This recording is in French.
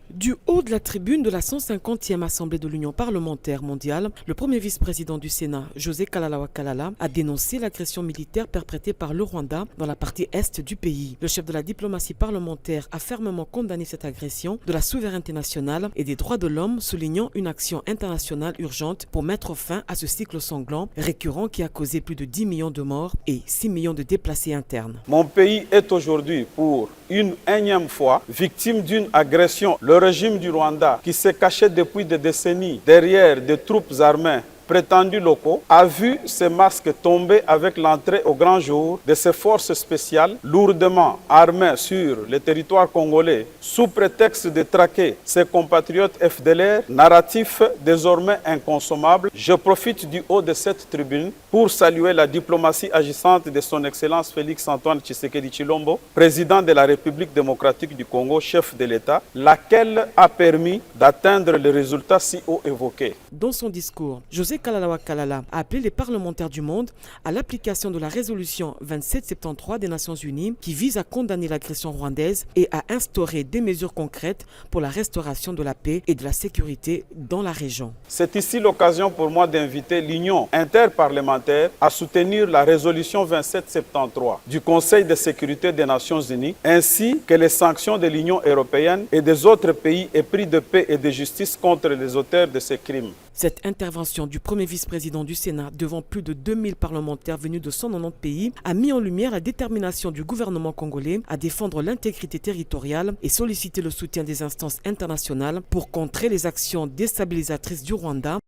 Du haut de la tribune de la 150e Assemblée de l'Union parlementaire mondiale, le premier vice-président du Sénat, José Kalalawa Kalala, a dénoncé l'agression militaire perpétrée par le Rwanda dans la partie est du pays. Le chef de la diplomatie parlementaire a fermement condamné cette agression de la souveraineté nationale et des droits de l'homme, soulignant une action internationale urgente pour mettre fin à ce cycle sanglant récurrent qui a causé plus de 10 millions de morts et 6 millions de déplacés internes. Mon pays est aujourd'hui, pour une énième fois, victime d'une agression. Le régime du Rwanda, qui s'est caché depuis des décennies derrière des troupes armées prétendus locaux, a vu ces masques tomber avec l'entrée au grand jour de ces forces spéciales lourdement armées sur le territoire congolais sous prétexte de traquer ses compatriotes FDLR, narratif désormais inconsommable. Je profite du haut de cette tribune pour saluer la diplomatie agissante de son Excellence Félix-Antoine Tshisekedi Tshilombo, président de la République démocratique du Congo, chef de l'État, laquelle a permis d'atteindre les résultats si haut évoqués. Dans son discours, José Kalalawa Kalala a appelé les parlementaires du monde à l'application de la résolution 2773 des Nations Unies qui vise à condamner l'agression rwandaise et à instaurer des mesures concrètes pour la restauration de la paix et de la sécurité dans la région. C'est ici l'occasion pour moi d'inviter l'Union interparlementaire à soutenir la résolution 2773 du Conseil de sécurité des Nations Unies ainsi que les sanctions de l'Union européenne et des autres pays épris de paix et de justice contre les auteurs de ces crimes. Cette intervention du premier vice-président du Sénat devant plus de 2000 parlementaires venus de 190 pays a mis en lumière la détermination du gouvernement congolais à défendre l'intégrité territoriale et solliciter le soutien des instances internationales pour contrer les actions déstabilisatrices du Rwanda.